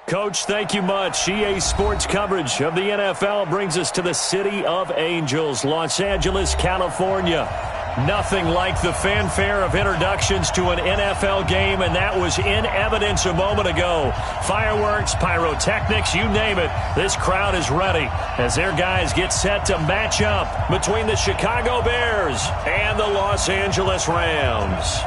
Coach, thank you much. EA Sports coverage of the NFL brings us to the City of Angels, Los Angeles, California. Nothing like the fanfare of introductions to an NFL game, and that was in evidence a moment ago. Fireworks, pyrotechnics, you name it. This crowd is ready as their guys get set to match up between the Chicago Bears and the Los Angeles Rams.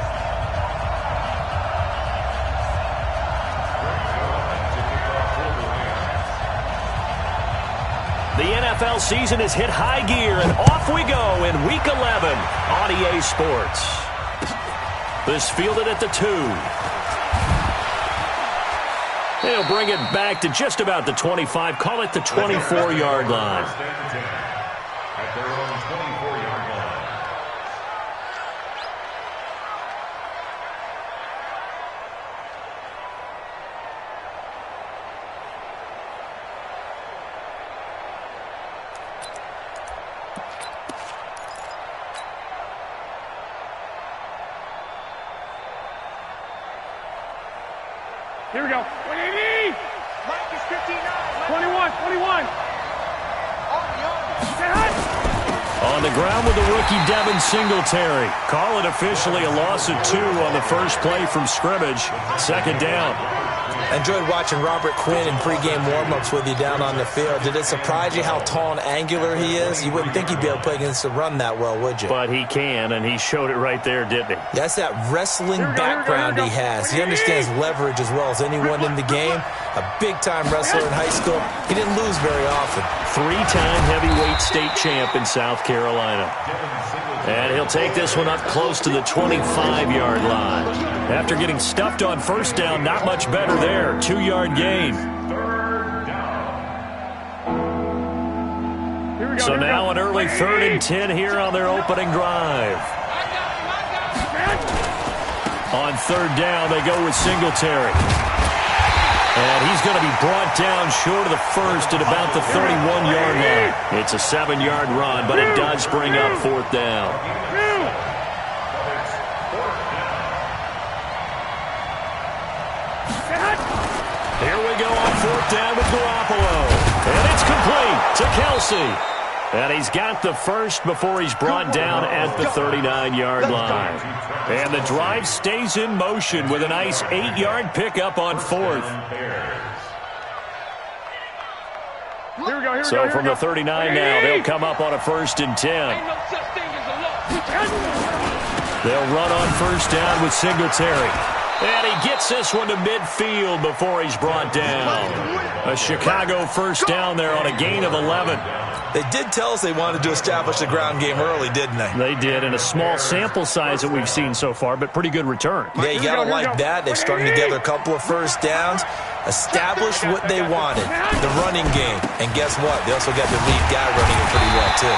The NFL season has hit high gear, and off we go in Week 11 on EA Sports. This fielded at the 2. They'll bring it back to just about the 25, call it the 24-yard line. At their own 24-yard line. Here we go. 180. Mike is 59. 21. On the ground with the rookie Devin Singletary. Call it officially a loss of 2 on the first play from scrimmage. Second down. I enjoyed watching Robert Quinn in pregame warm-ups with you down on the field. Did it surprise you how tall and angular he is? You wouldn't think he'd be able to play against the run that well, would you? But he can, and he showed it right there, didn't he? That's that wrestling background he has. He understands leverage as well as anyone in the game. A big-time wrestler in high school. He didn't lose very often. 3-time heavyweight state champ in South Carolina. And he'll take this one up close to the 25-yard line. After getting stuffed on first down, not much better there. 2-yard gain. So now an early 3rd and 10 here on their opening drive. On 3rd down, they go with Singletary. And he's going to be brought down short of the first at about the 31-yard line. It's a 7-yard run, but it does bring up 4th down. Here we go on 4th down with Garoppolo. And it's complete to Kelsey. And he's got the first before he's brought down at the 39-yard line. And the drive stays in motion with a nice 8-yard pickup on 4th. So from the 39 now, they'll come up on a 1st and 10. They'll run on 1st down with Singletary. And he gets this one to midfield before he's brought down. A Chicago 1st down there on a gain of 11. They did tell us they wanted to establish the ground game early, didn't they? They did, in a small sample size that we've seen so far, but pretty good return. Yeah, you got to like that. They've strung together a couple of 1st downs, established what they wanted, the running game. And guess what? They also got the lead guy running it pretty well, too.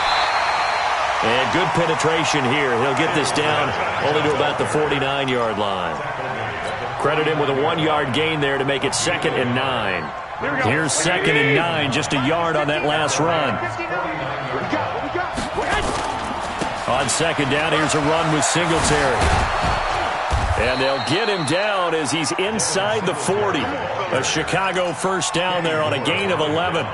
And good penetration here. He'll get this down only to about the 49-yard line. Credit him with a 1-yard gain there to make it 2nd and 9. Here's 2nd and 9, just a yard on that last run. On 2nd down, here's a run with Singletary. And they'll get him down as he's inside the 40. A Chicago 1st down there on a gain of 11.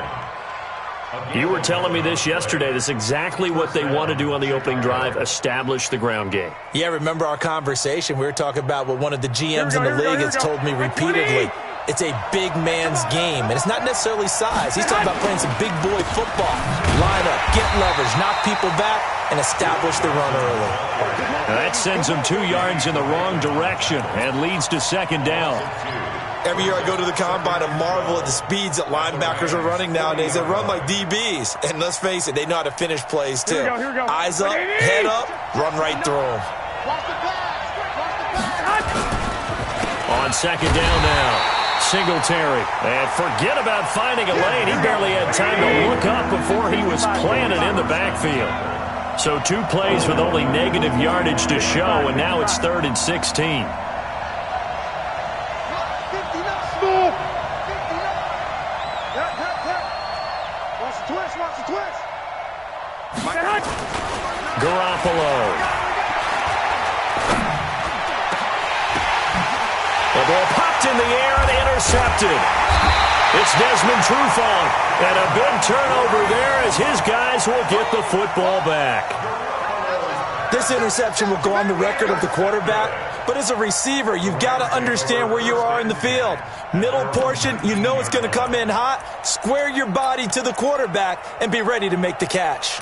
You were telling me this yesterday. This is exactly what they want to do on the opening drive, establish the ground game. Yeah, remember our conversation? We were talking about what one of the GMs in the league has told me repeatedly. It's a big man's game, and it's not necessarily size. He's talking about playing some big boy football. Line up, get leverage, knock people back, and establish the run early. That sends them 2 yards in the wrong direction and leads to 2nd down. Every year I go to the combine and marvel at the speeds that linebackers are running nowadays. They run like DBs. And let's face it, they know how to finish plays too. Here we go. Eyes up, head up, run right through them. On 2nd down now, Singletary. And forget about finding a lane. He barely had time to look up before he was planted in the backfield. So 2 plays with only negative yardage to show, and now it's 3rd and 16. Garoppolo. The ball popped in the air and intercepted. It's Desmond Trufant, and a big turnover there as his guys will get the football back. This interception will go on the record of the quarterback, but as a receiver, you've got to understand where you are in the field. Middle portion, you know it's going to come in hot. Square your body to the quarterback and be ready to make the catch.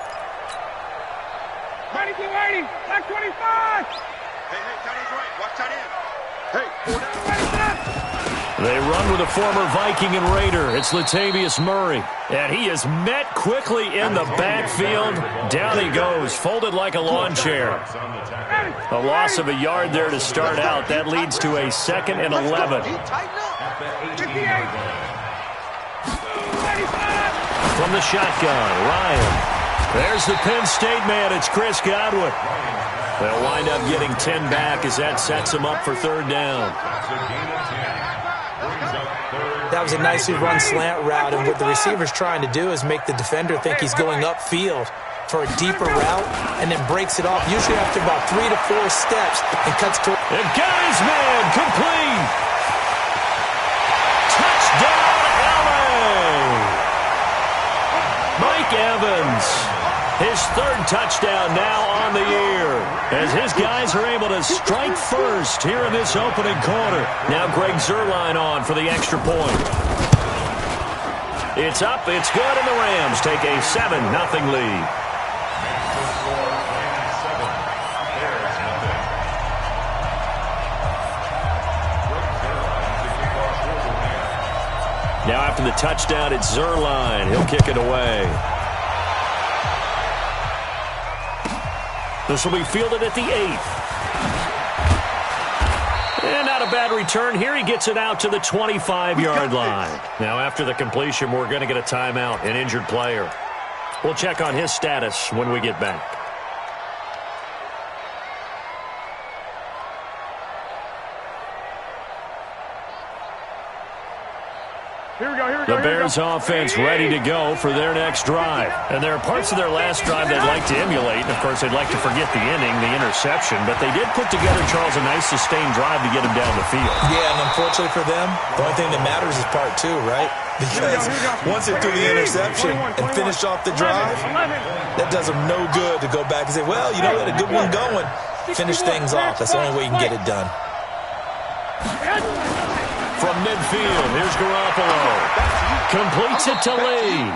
92-80, back 25. Hey, tight end's right. Watch tight end. Hey, 4 down. They run with a former Viking and Raider. It's Latavius Murray. And he is met quickly in the backfield. Down he goes, folded like a lawn chair. A loss of a yard there to start out. That leads to a 2nd and 11. From the shotgun, Ryan. There's the Penn State man. It's Chris Godwin. They'll wind up getting 10 back as that sets them up for 3rd down. That was a nicely run slant route, and what the receiver's trying to do is make the defender think he's going upfield for a deeper route and then breaks it off, usually after about 3 to 4 steps, and cuts toward. They've got his man complete. Touchdown, LA. Mike Evans. His 3rd touchdown now on the year as his guys are able to strike first here in this opening quarter. Now Greg Zuerlein on for the extra point. It's up, it's good, and the Rams take a 7-0 lead. Now after the touchdown, it's Zuerlein. He'll kick it away. This will be fielded at the 8th. And not a bad return here. He gets it out to the 25-yard line. Now, after the completion, we're going to get a timeout, an injured player. We'll check on his status when we get back. The Bears offense ready to go for their next drive. And there are parts of their last drive they'd like to emulate. And, of course, they'd like to forget the inning, the interception. But they did put together, Charles, a nice sustained drive to get him down the field. Yeah, and unfortunately for them, the only thing that matters is part 2, right? Because once they threw the interception and finished off the drive, that does them no good to go back and say, well, you know, we had a good one going. Finish things off. That's the only way you can get it done. From midfield, here's Garoppolo. Completes it to Lee.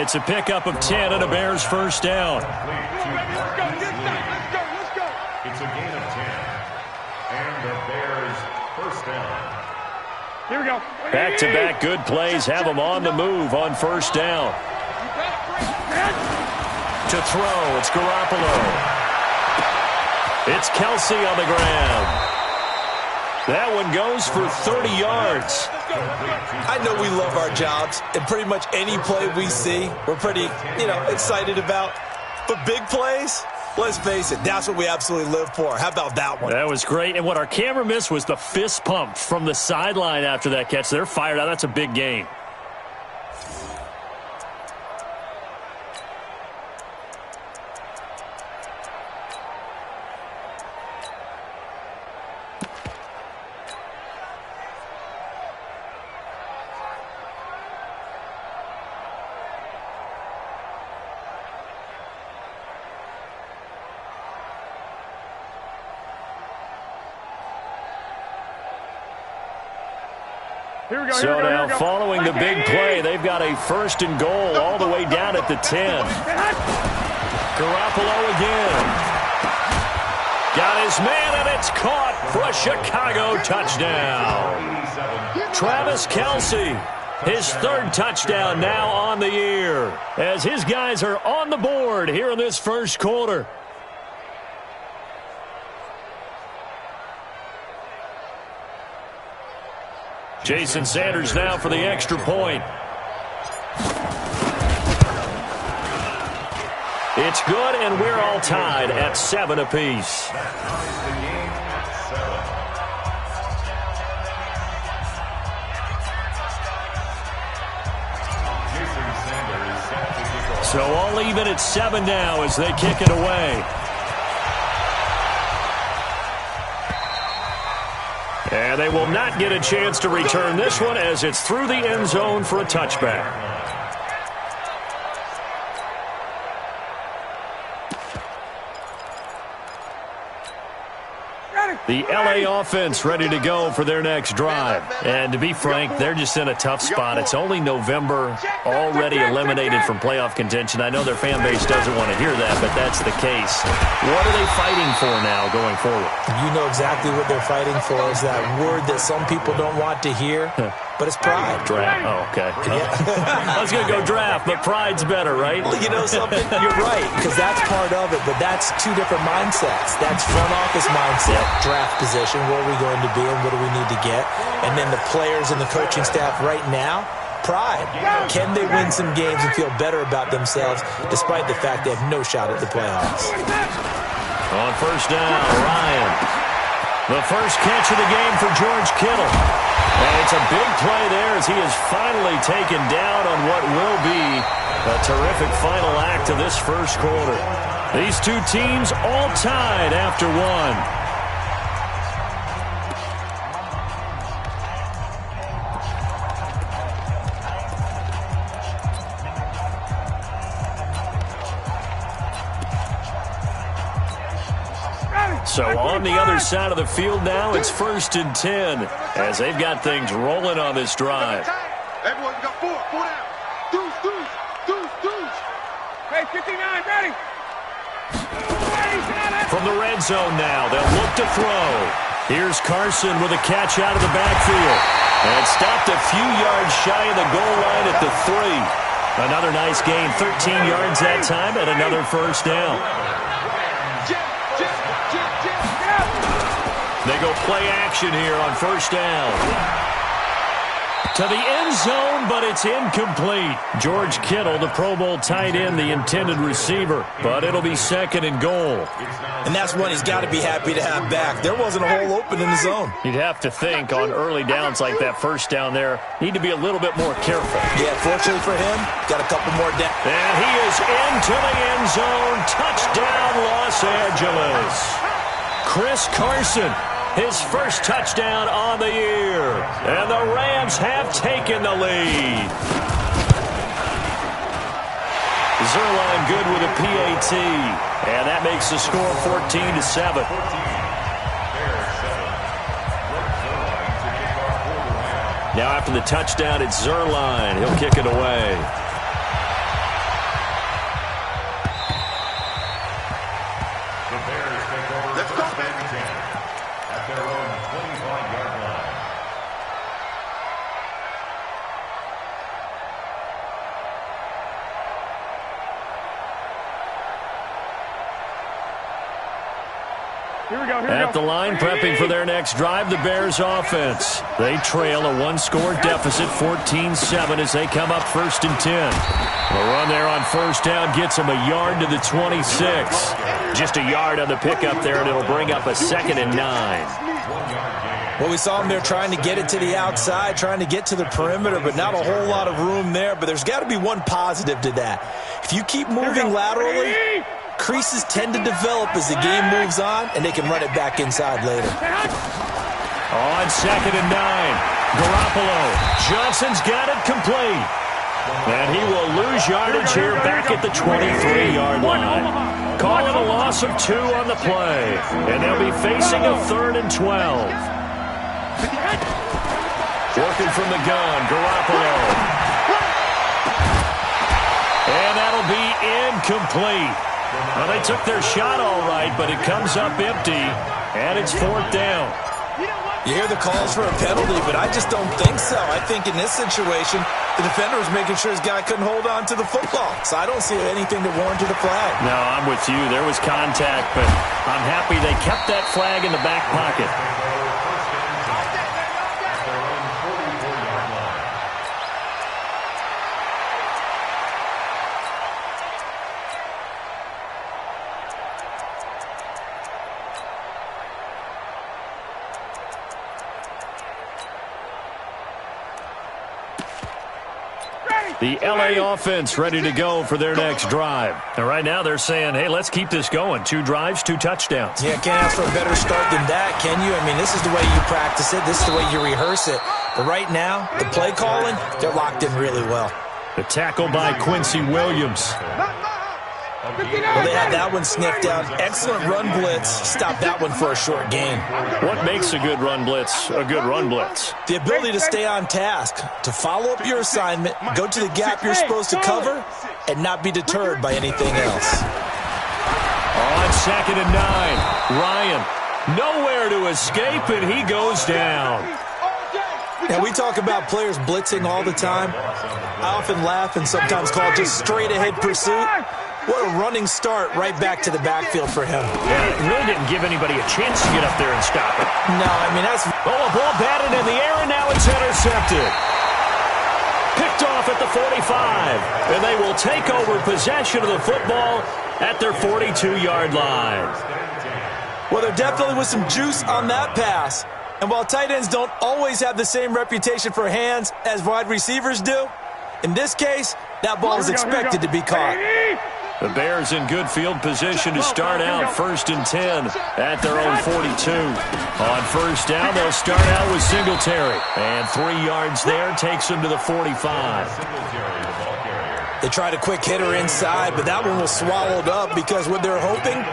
It's a pickup of 10 and a Bears 1st down. It's a gain of 10. And the Bears 1st down. Here we go. Back-to-back good plays have them on the move on 1st down. To throw, it's Garoppolo. It's Kelsey on the ground. That one goes for 30 yards. I know we love our jobs, and pretty much any play we see, we're pretty, excited about. But big plays, let's face it, that's what we absolutely live for. How about that one? That was great. And what our camera missed was the fist pump from the sideline after that catch. They're fired out. That's a big game. So now, following the big play, they've got a 1st and goal all the way down at the 10. Garoppolo again. Got his man, and it's caught for a Chicago touchdown. Travis Kelsey, his 3rd touchdown now on the year, as his guys are on the board here in this 1st quarter. Jason Sanders now for the extra point. It's good, and we're all tied at 7 apiece. So all even at 7 now as they kick it away. And they will not get a chance to return this one as it's through the end zone for a touchback. The LA offense ready to go for their next drive. And to be frank, they're just in a tough spot. It's only November, already eliminated from playoff contention. I know their fan base doesn't want to hear that, but that's the case. What are they fighting for now going forward? You know exactly what they're fighting for is that word that some people don't want to hear, but it's pride. Draft. Oh, okay. Yeah. I was going to go draft, but pride's better, right? Well, you know something? You're right, because that's part of it, but that's two different mindsets. That's front office mindset, draft position, where are we going to be and what do we need to get? And then the players and the coaching staff right now, pride. Can they win some games and feel better about themselves despite the fact they have no shot at the playoffs? On first down, Ryan. The first catch of the game for George Kittle. And it's a big play there as he is finally taken down on what will be a terrific final act of this first quarter. These two teams all tied after one. So on the other side of the field now, it's 1st and 10 as they've got things rolling on this drive. Everyone got four down. Deuce. Hey, 59, ready. From the red zone now, they'll look to throw. Here's Carson with a catch out of the backfield. And stopped a few yards shy of the goal line at the 3. Another nice gain, 13 yards that time, and another first down. They go play action here on first down. To the end zone, but it's incomplete. George Kittle, the Pro Bowl tight end, the intended receiver. But it'll be 2nd and goal. And that's one he's got to be happy to have back. There wasn't a hole open in the zone. You'd have to think on early downs like that first down there, need to be a little bit more careful. Yeah, fortunately for him, got a couple more down. And he is into the end zone. Touchdown, Los Angeles. Chris Carson. His first touchdown on the year. And the Rams have taken the lead. Zerline good with a PAT. And that makes the score 14-7. Now after the touchdown, it's Zerline. He'll kick it away. Let's go, man. Their own 25-yard line. Here we go. At the line, prepping for their next drive, the Bears offense. They trail a one-score deficit, 14-7, as they come up 1st and 10. The run there on first down gets them a yard to the 26. Just a yard on the pickup there, and it'll bring up a 2nd and 9. Well, we saw them there trying to get it to the outside, trying to get to the perimeter, but not a whole lot of room there. But there's got to be one positive to that. If you keep moving laterally, creases tend to develop as the game moves on, and they can run it back inside later. On 2nd and 9, Garoppolo. Johnson's got it complete. And he will lose yardage here back at the 23-yard line. Calling a loss of 2 on the play. And they'll be facing a 3rd and 12. Working from the gun, Garoppolo. And that'll be incomplete. Well, they took their shot all right, but it comes up empty, and it's 4th down. You hear the calls for a penalty, but I just don't think so. I think in this situation, the defender was making sure his guy couldn't hold on to the football. So I don't see anything that warranted a flag. No, I'm with you. There was contact, but I'm happy they kept that flag in the back pocket. The LA offense ready to go for their next drive. And right now they're saying, hey, let's keep this going. 2 drives, 2 touchdowns. Yeah, can't ask for a better start than that, can you? I mean, this is the way you practice it. This is the way you rehearse it. But right now, the play calling, they're locked in really well. The tackle by Quincy Williams. Well, they had that one sniffed out. Excellent run blitz. Stopped that one for a short gain. What makes a good run blitz a good run blitz? The ability to stay on task, to follow up your assignment, go to the gap you're supposed to cover, and not be deterred by anything else. On 2nd and 9, Ryan nowhere to escape, and he goes down. Now, we talk about players blitzing all the time. I often laugh and sometimes call it just straight-ahead pursuit. What a running start right back to the backfield for him. Yeah, it really didn't give anybody a chance to get up there and stop it. No, I mean, that's... Oh, a ball batted in the air, and now it's intercepted. Picked off at the 45, and they will take over possession of the football at their 42-yard line. Well, there definitely was some juice on that pass. And while tight ends don't always have the same reputation for hands as wide receivers do, in this case, that ball is expected to be caught. The Bears in good field position to start out 1st and 10 at their own 42. On 1st down, they'll start out with Singletary. And 3 yards there takes them to the 45. They tried a quick hitter inside, but that one was swallowed up because what they're hoping,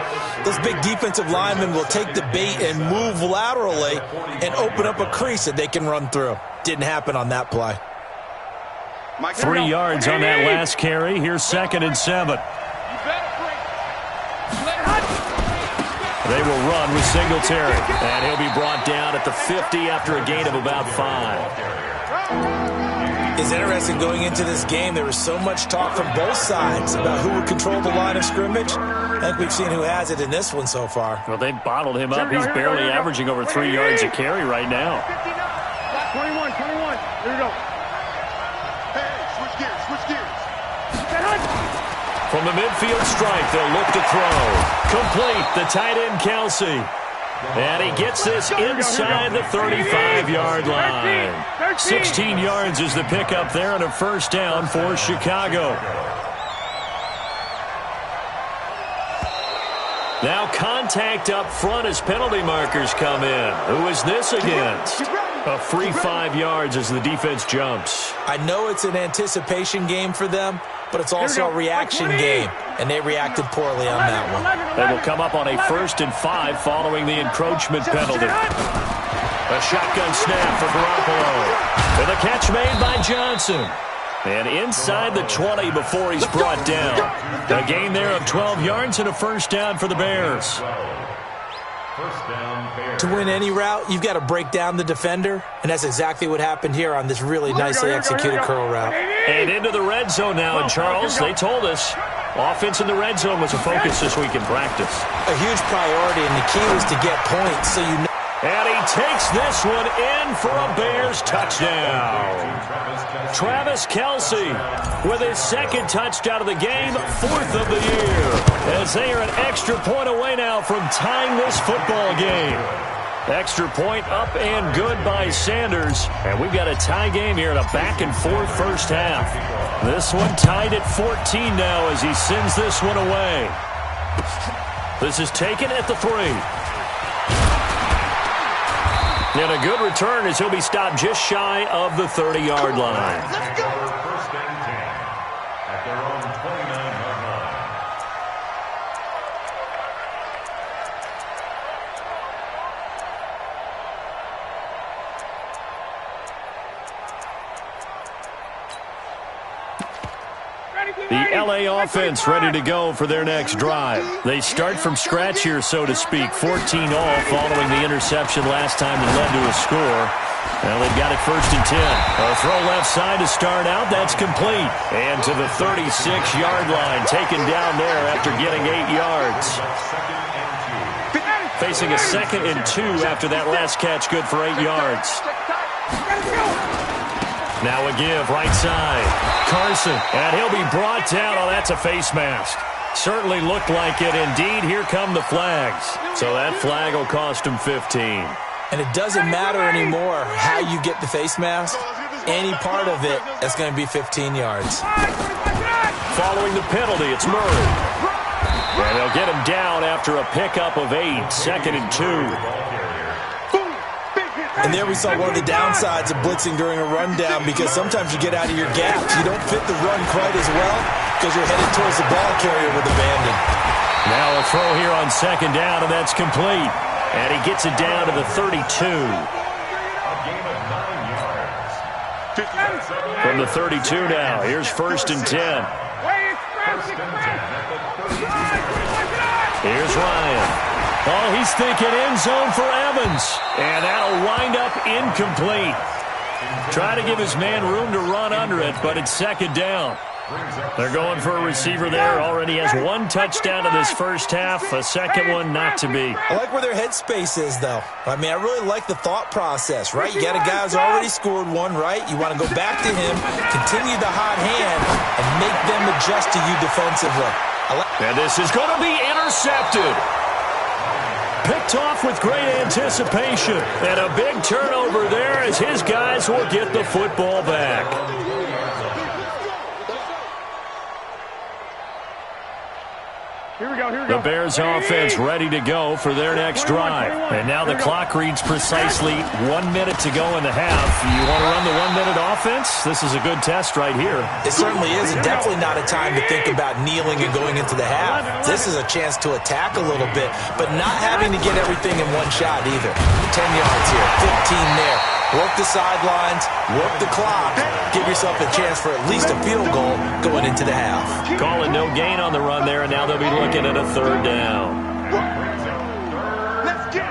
those big defensive linemen will take the bait and move laterally and open up a crease that they can run through. Didn't happen on that play. 3 yards on that last carry. Here's 2nd and 7. They will run with Singletary, and he'll be brought down at the 50 after a gain of about 5. It's interesting going into this game. There was so much talk from both sides about who would control the line of scrimmage. I think we've seen who has it in this one so far. Well, they've bottled him up. He's barely averaging over 3 yards a carry right now. 21. Here we go. Hey, switch gears. From the midfield stripe, they'll look to throw. Complete, the tight end, Kelsey. And he gets this inside the 35-yard line. 16 yards is the pickup there and a 1st down for Chicago. Now contact up front as penalty markers come in. Who is this against? A free 5 yards as the defense jumps. I know it's an anticipation game for them, but it's also a reaction game, and they reacted poorly on that one. They will come up on a 1st and 5 following the encroachment penalty. A shotgun snap for Garoppolo. With a catch made by Johnson. And inside the 20 before he's brought down. A gain there of 12 yards and a 1st down for the Bears. To win any route, you've got to break down the defender, and that's exactly what happened here on this really nicely executed curl route. And into the red zone now, and Charles, they told us offense in the red zone was a focus this week in practice. A huge priority, and the key was to get points so you know. And he takes this one in for a Bears touchdown. Travis Kelce with his 2nd touchdown of the game, 4th of the year. As they are an extra point away now from tying this football game. Extra point up and good by Sanders. And we've got a tie game here in a back-and-forth 1st half. This one tied at 14 now as he sends this one away. This is taken at the 3. And a good return as he'll be stopped just shy of the 30-yard line. Let's go. 1st and 10 at their own 29-yard line. The LA offense ready to go for their next drive. They start from scratch here, so to speak. 14 all following the interception last time that led to a score. Well, they've got it 1st and 10. A throw left side to start out. That's complete. And to the 36-yard line, taken down there after getting 8 yards. Facing a 2nd and 2 after that last catch, good for 8 yards. Now a give, right side. Carson, and he'll be brought down. Oh, that's a face mask. Certainly looked like it. Indeed, here come the flags. So that flag will cost him 15. And it doesn't matter anymore how you get the face mask. any part of it, that's going to be 15 yards. Following the penalty, it's Murray. And they'll get him down after a pickup of 8, 2nd and 2. And there we saw one of the downsides of blitzing during a rundown, because sometimes you get out of your gaps. You don't fit the run quite as well because you're headed towards the ball carrier with abandon. Now a throw here on 2nd down, and that's complete. And he gets it down to the 32. From the 32 now, here's 1st and 10. Here's Ryan. Oh, he's thinking end zone for Evans. And that'll wind up incomplete. Try to give his man room to run under it, but it's 2nd down. They're going for a receiver there. Already has 1 touchdown in this first half. A 2nd one not to be. I like where their headspace is, though. I mean, I really like the thought process, right? You got a guy who's already scored 1, right? You want to go back to him, continue the hot hand, and make them adjust to you defensively. And this is going to be intercepted. Picked off with great anticipation. And a big turnover there as his guys will get the football back. Here we go, here we go. The Bears offense ready to go for their next drive. And now the clock reads precisely 1 minute to go in the half. You want to run the 1 minute offense? This is a good test right here. It certainly is, and definitely not a time to think about kneeling and going into the half. This is a chance to attack a little bit, but not having to get everything in one shot either. 10 yards here, 15 there. Work the sidelines, work the clock, give yourself a chance for at least a field goal going into the half. Calling no gain on the run there, and now they'll be looking at a 3rd down. Let's get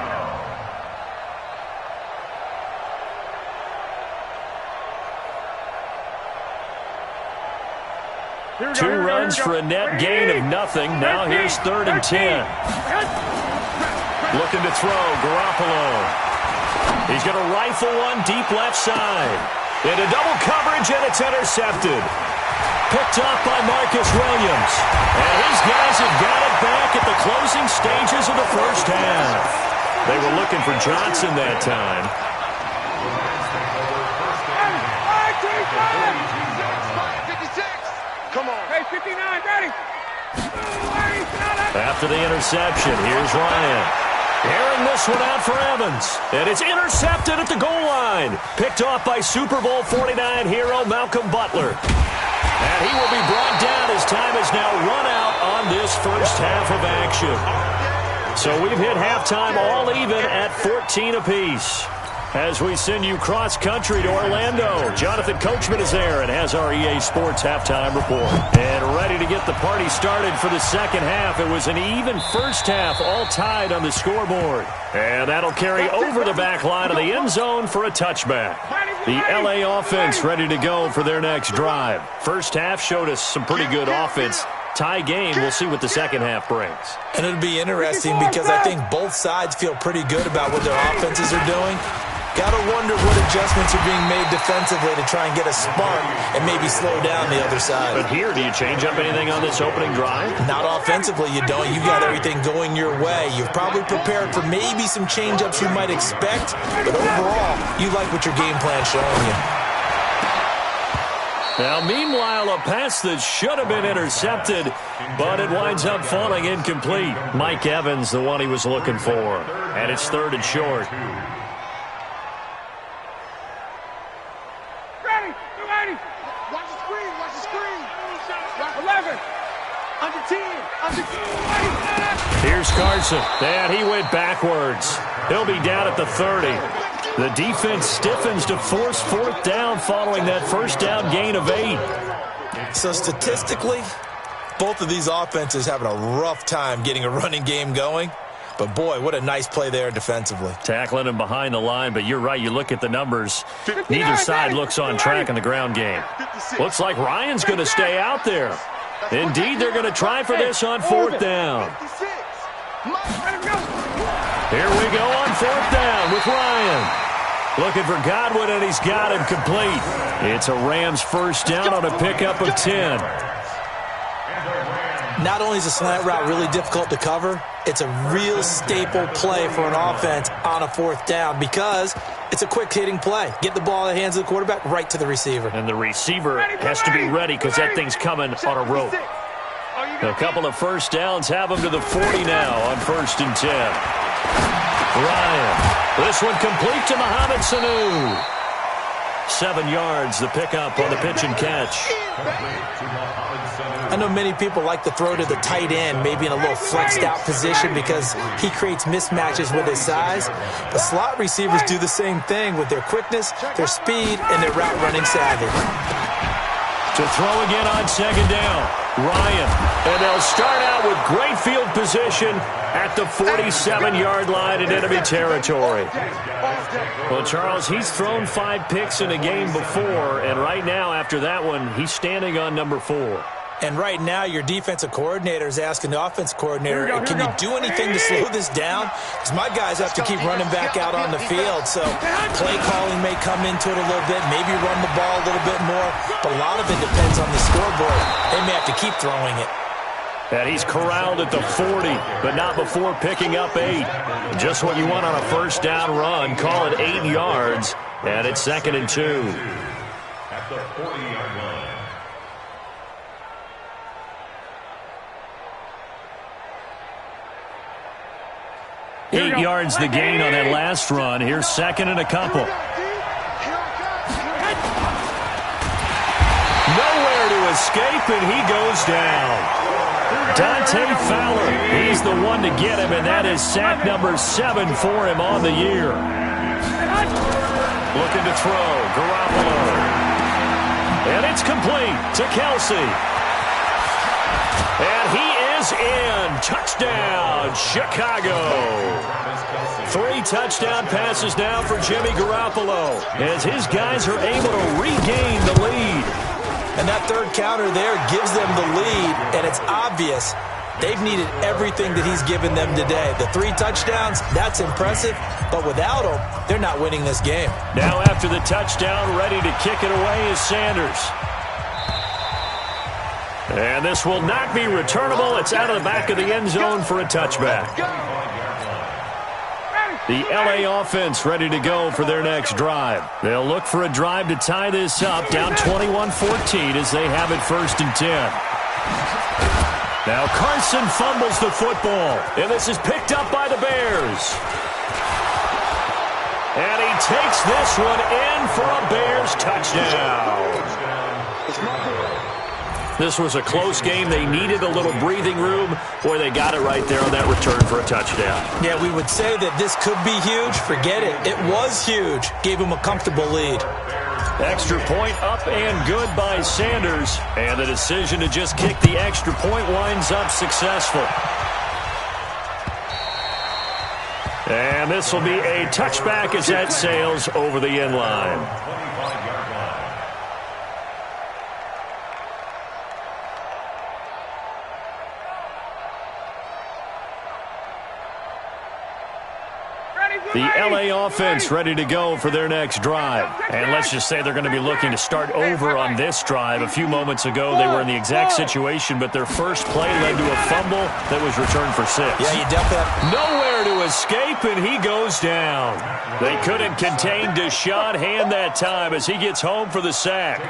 it. Two runs for a net gain of nothing. Now here's 3rd and 10. Looking to throw, Garoppolo. He's going to rifle one deep left side. Into double coverage, and it's intercepted. Picked off by Marcus Williams. And his guys have got it back at the closing stages of the first half. They were looking for Johnson that time. Come on. Hey, 59, ready. After the interception, here's Ryan. Airing this one out for Evans. And it's intercepted at the goal line. Picked off by Super Bowl 49 hero Malcolm Butler. And he will be brought down as time is now run out on this first half of action. So we've hit halftime all even at 14 apiece. As we send you cross-country to Orlando, Jonathan Coachman is there and has our EA Sports halftime report. And ready to get the party started for the second half. It was an even first half, all tied on the scoreboard. And that'll carry over the back line of the end zone for a touchback. The LA offense ready to go for their next drive. First half showed us some pretty good offense. Tie game, we'll see what the second half brings. And it'll be interesting because I think both sides feel pretty good about what their offenses are doing. Got to wonder what adjustments are being made defensively to try and get a spark and maybe slow down the other side. But here, do you change up anything on this opening drive? Not offensively, you don't. You've got everything going your way. You've probably prepared for maybe some change-ups you might expect, but overall, you like what your game plan's showing you. Now, meanwhile, a pass that should have been intercepted, but it winds up falling incomplete. Mike Evans, the one he was looking for. And it's 3rd and short. Watch the screen, watch the screen. 11. Under 10. Under 10. Here's Carson. And he went backwards. He'll be down at the 30. The defense stiffens to force 4th down following that first down gain of 8. So statistically, both of these offenses having a rough time getting a running game going. But, boy, what a nice play there defensively. Tackling him behind the line, but you're right. You look at the numbers. Neither side looks on track in the ground game. Looks like Ryan's going to stay out there. Indeed, they're going to try for this on 4th down. Here we go on 4th down with Ryan. Looking for Godwin, and he's got him complete. It's a Rams first down on a pickup of 10. Not only is a slant route really difficult to cover, it's a real staple play for an offense on a fourth down because it's a quick-hitting play. Get the ball in the hands of the quarterback, right to the receiver. And the receiver has to be ready because that thing's coming on a rope. A couple of first downs have him to the 40 now on 1st and 10. Ryan. This one complete to Mohamed Sanu. 7 yards, the pickup on the pitch and catch. I know many people like to throw to the tight end, maybe in a little flexed out position because he creates mismatches with his size. But slot receivers do the same thing with their quickness, their speed, and their route running savvy. To throw again on 2nd down, Ryan. And they'll start out with great field position at the 47-yard line in enemy territory. Well, Charles, he's thrown 5 picks in a game before, and right now, after that one, he's standing on number 4. And right now, your defensive coordinator is asking the offense coordinator, can you do anything to slow this down? Because my guys have to keep running back out on the field. So play calling may come into it a little bit, maybe run the ball a little bit more. But a lot of it depends on the scoreboard. They may have to keep throwing it. And he's corralled at the 40, but not before picking up 8. Just what you want on a first down run. Call it 8 yards, and it's 2nd and 2. At the 40-yard line. 8 yards the gain on that last run. Here's 2nd and a couple. Nowhere to escape, and he goes down. Dante Fowler, he's the one to get him, and that is sack number 7 for him on the year. Looking to throw, Garoppolo. And it's complete to Kelsey. And he is in. Touchdown, Chicago. 3 touchdown passes now for Jimmy Garoppolo as his guys are able to regain the lead. And that third counter there gives them the lead, and it's obvious they've needed everything that he's given them today. The 3 touchdowns, that's impressive, but without him, they're not winning this game. Now after the touchdown, ready to kick it away is Sanders. And this will not be returnable. It's out of the back of the end zone for a touchback. The LA offense ready to go for their next drive. They'll look for a drive to tie this up, down 21-14 as they have it 1st and 10. Now Carson fumbles the football, and this is picked up by the Bears. And he takes this one in for a Bears touchdown. This was a close game. They needed a little breathing room. Boy, they got it right there on that return for a touchdown. Yeah, we would say that this could be huge. Forget it. It was huge. Gave him a comfortable lead. Extra point up and good by Sanders. And the decision to just kick the extra point winds up successful. And this will be a touchback as that sails over the end line. The LA offense ready to go for their next drive. And let's just say they're going to be looking to start over on this drive. A few moments ago, they were in the exact situation, but their first play led to a fumble that was returned for 6. Yeah, you definitely have nowhere to escape, and he goes down. They couldn't contain Deshaun Hand that time as he gets home for the sack.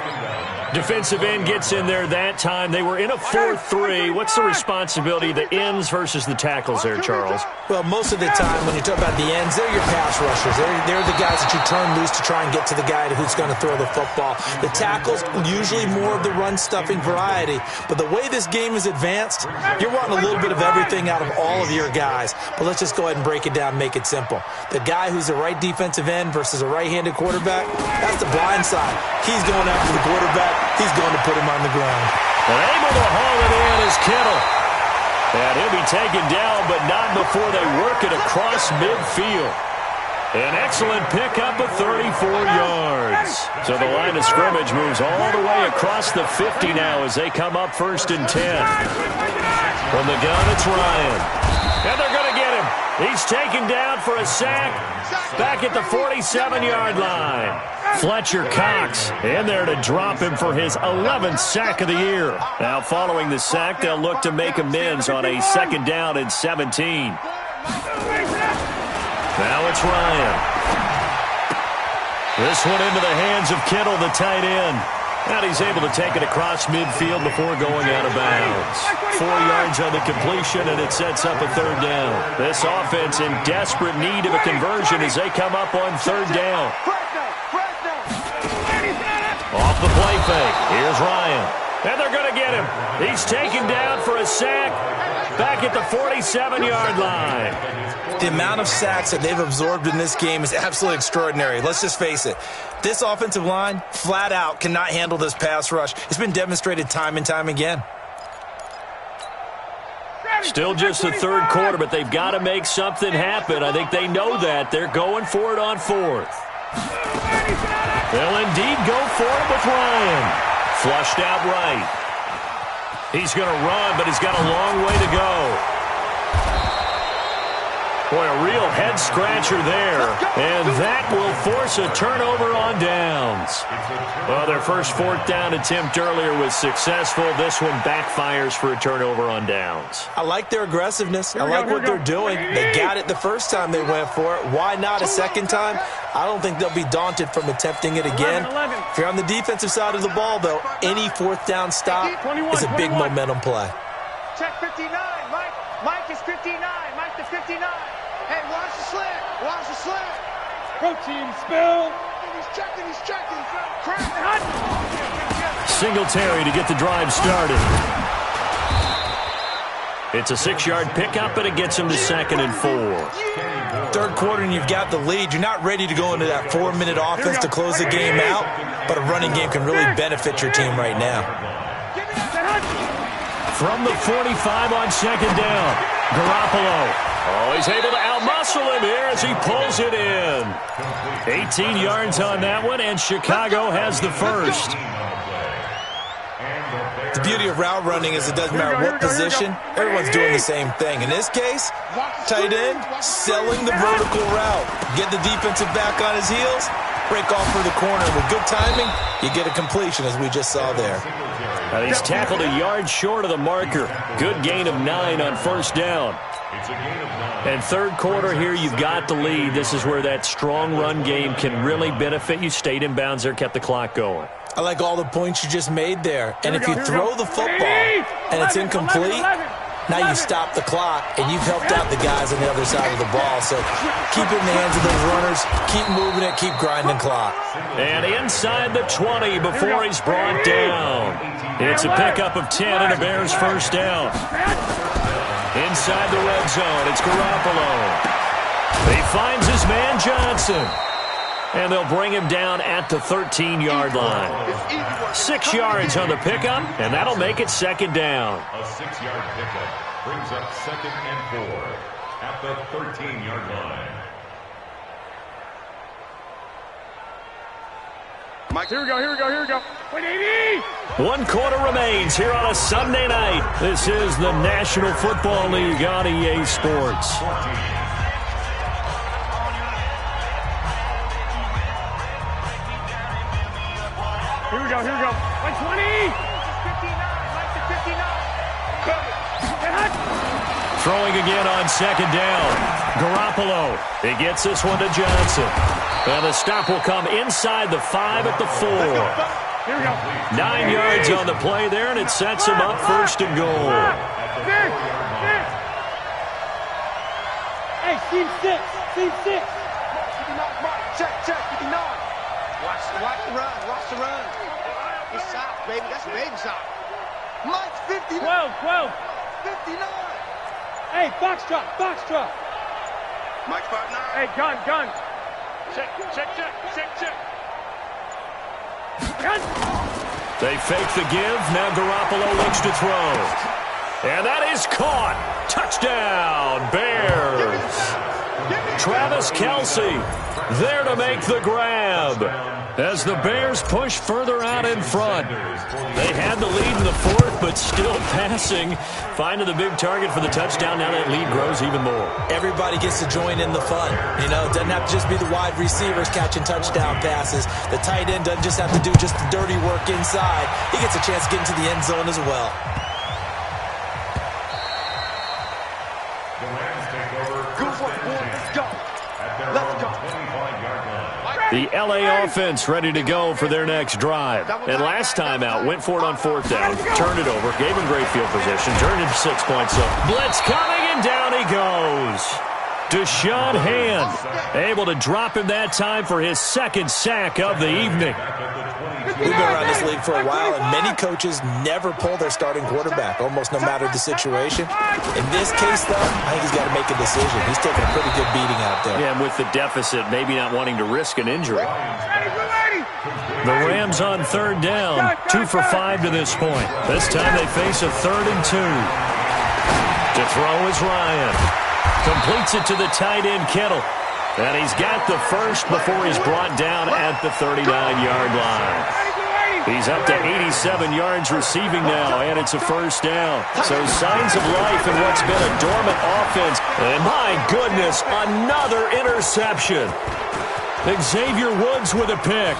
Defensive end gets in there that time. They were in a 4-3. What's the responsibility of the ends versus the tackles there, Charles? Well, most of the time when you talk about the ends, they're your pass rushers. They're the guys that you turn loose to try and get to the guy who's going to throw the football. The tackles, usually more of the run-stuffing variety. But the way this game is advanced, you're wanting a little bit of everything out of all of your guys. But let's just go ahead and break it down and make it simple. The guy who's the right defensive end versus a right-handed quarterback, that's the blind side. He's going after the quarterback. He's going to put him on the ground. And able to haul it in is Kittle. And he'll be taken down, but not before they work it across midfield. An excellent pickup of 34 yards. So the line of scrimmage moves all the way across the 50 now as they come up 1st and 10. From the gun, it's Ryan. And they're going to get him. He's taken down for a sack back at the 47-yard line. Fletcher Cox in there to drop him for his 11th sack of the year. Now following the sack, they'll look to make amends on a 2nd down and 17. Now it's Ryan. This one into the hands of Kittle, the tight end. And he's able to take it across midfield before going out of bounds. 4 yards on the completion, and it sets up a 3rd down. This offense in desperate need of a conversion as they come up on 3rd down. Off the play fake. Here's Ryan. And they're going to get him. He's taken down for a sack back at the 47-yard line. The amount of sacks that they've absorbed in this game is absolutely extraordinary. Let's just face it. This offensive line, flat out, cannot handle this pass rush. It's been demonstrated time and time again. Still just the 3rd quarter, but they've got to make something happen. I think they know that. They're going for it on 4th. They'll indeed go for it with Ryan. Flushed out right. He's going to run, but he's got a long way to go. Boy, a real head-scratcher there. And that will force a turnover on downs. Well, their first 4th down attempt earlier was successful. This one backfires for a turnover on downs. I like their aggressiveness. I like what they're doing. They got it the first time they went for it. Why not a 2nd time? I don't think they'll be daunted from attempting it again. If you're on the defensive side of the ball, though, any 4th down stop is a big momentum play. Check 59, Mike. Mike is 59. Mike to 59. Hey, watch the slant. Watch the slant. Protein spill. He's checking. Crack. Singletary to get the drive started. It's a 6-yard pickup, and it gets him to 2nd and 4. 3rd quarter, and you've got the lead. You're not ready to go into that 4-minute offense to close the game out, but a running game can really benefit your team right now. From the 45 on 2nd down, Garoppolo. Oh, he's able to outmuscle him here as he pulls it in. 18 yards on that one, and Chicago has the first. The beauty of route running is it doesn't matter what position, everyone's doing the same thing. In this case, tight end, selling the vertical route. Get the defensive back on his heels, break off for the corner. With good timing, you get a completion, as we just saw there. He's tackled a yard short of the marker. Good gain of 9 on 1st down. And 3rd quarter here, you've got the lead. This is where that strong run game can really benefit you. Stayed in bounds there, kept the clock going. I like all the points you just made there. And if you throw the football and it's incomplete, now you stop the clock, and you've helped out the guys on the other side of the ball. So keep it in the hands of those runners, keep moving it, keep grinding clock. And inside the 20 before he's brought down. It's a pickup of 10 and a Bears 1st down. Inside the red zone, it's Garoppolo. He finds his man Johnson. And they'll bring him down at the 13-yard line. 6 yards on the pickup, and that'll make it 2nd down. A 6-yard pickup brings up 2nd and 4 at the 13-yard line. Mike, here we go. 180. 1 quarter remains here on a Sunday night. This is the National Football League on EA Sports. Here we go. 120. 59. Mike to 59. Throwing again on 2nd down. Garoppolo. He gets this one to Johnson. And the stop will come inside the 5 at the 4. Here we go. 9 yards on the play there, and it sets him up 1st and goal. Hey, team 6. Check, 59. Watch the run. Good shot, baby. That's a baby shot. Mike's 59. 12. 59. Hey, box drop. Mike 5'9". Hey, gun. Check. Gun. They fake the give. Now Garoppolo looks to throw. And that is caught. Touchdown, Bears. Travis Kelce, there to make the grab. As the Bears push further out in front. They had the lead in the fourth, but still passing. Finding the big target for the touchdown. Now that lead grows even more. Everybody gets to join in the fun. You know, it doesn't have to just be the wide receivers catching touchdown passes. The tight end doesn't just have to do just the dirty work inside. He gets a chance to get into the end zone as well. The Rams take over. Good work, boy. Let's go. Let's go. The L.A. offense ready to go for their next drive. And last time out, went for it on fourth down, turned it over, gave him great field position, turned it 6 points up. Blitz coming, and down he goes. Deshaun Hand able to drop him that time for his second sack of the evening. We've been around this league for a while, and many coaches never pull their starting quarterback, almost no matter the situation. In this case, though, I think he's got to make a decision. He's taking a pretty good beating out there. Yeah, and with the deficit, maybe not wanting to risk an injury. The Rams on third down, 2 for 5 to this point. This time they face a 3rd and 2. To throw is Ryan. Completes it to the tight end, Kittle. And he's got the first before he's brought down at the 39-yard line. He's up to 87 yards receiving now, and it's a first down. So signs of life in what's been a dormant offense. And my goodness, another interception. Xavier Woods with a pick.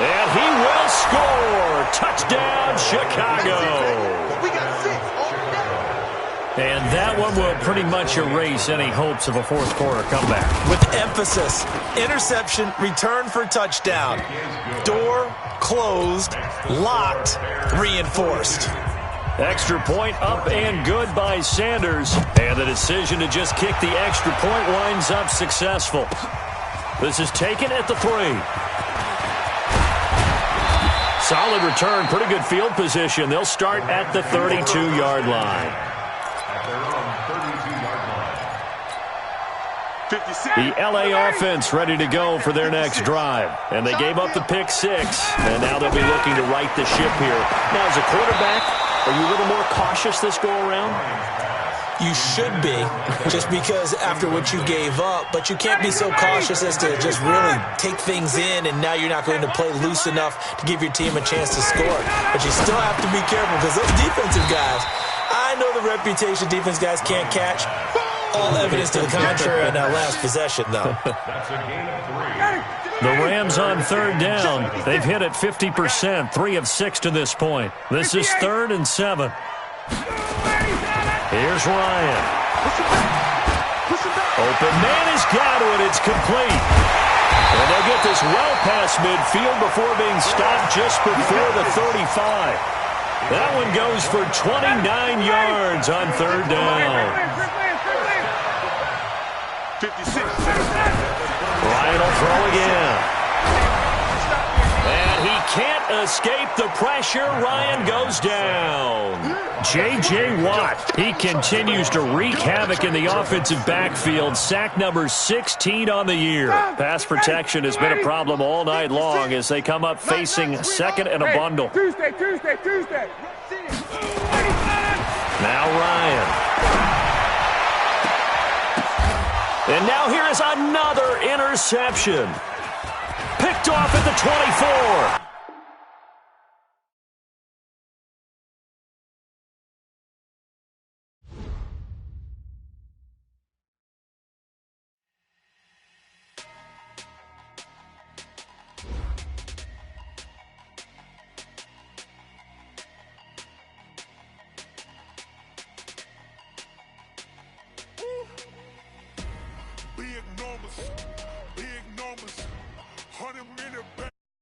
And he will score. Touchdown, Chicago. We got 6 all day. And that one will pretty much erase any hopes of a fourth quarter comeback. With emphasis, interception, return for touchdown. Door closed, locked, reinforced. Extra point up and good by Sanders. And the decision to just kick the extra point winds up successful. This is taken at the 3. Solid return, pretty good field position. They'll start at the 32-yard line. The L.A. offense ready to go for their next drive. And they gave up the pick 6. And now they'll be looking to right the ship here. Now, as a quarterback, are you a little more cautious this go-around? You should be, just because after what you gave up. But you can't be so cautious as to just really take things in, and now you're not going to play loose enough to give your team a chance to score. But you still have to be careful, because those defensive guys, I know the reputation defense guys can't catch. All evidence to the contrary in that last possession, though. That's a gain of 3. The Rams on third down. They've hit it 50%, 3 of 6 to this point. This is 3rd and 7. Here's Ryan. Open man has got it. It's complete. And they'll get this well past midfield before being stopped just before the 35. That one goes for 29 yards on third down. 56. Ryan will throw again. And he can't escape the pressure. Ryan goes down. J.J. Watt, he continues to wreak havoc in the offensive backfield. Sack number 16 on the year. Pass protection has been a problem all night long as they come up facing second and a bundle. Tuesday. Now Ryan. And now here is another interception. Picked off at the 24.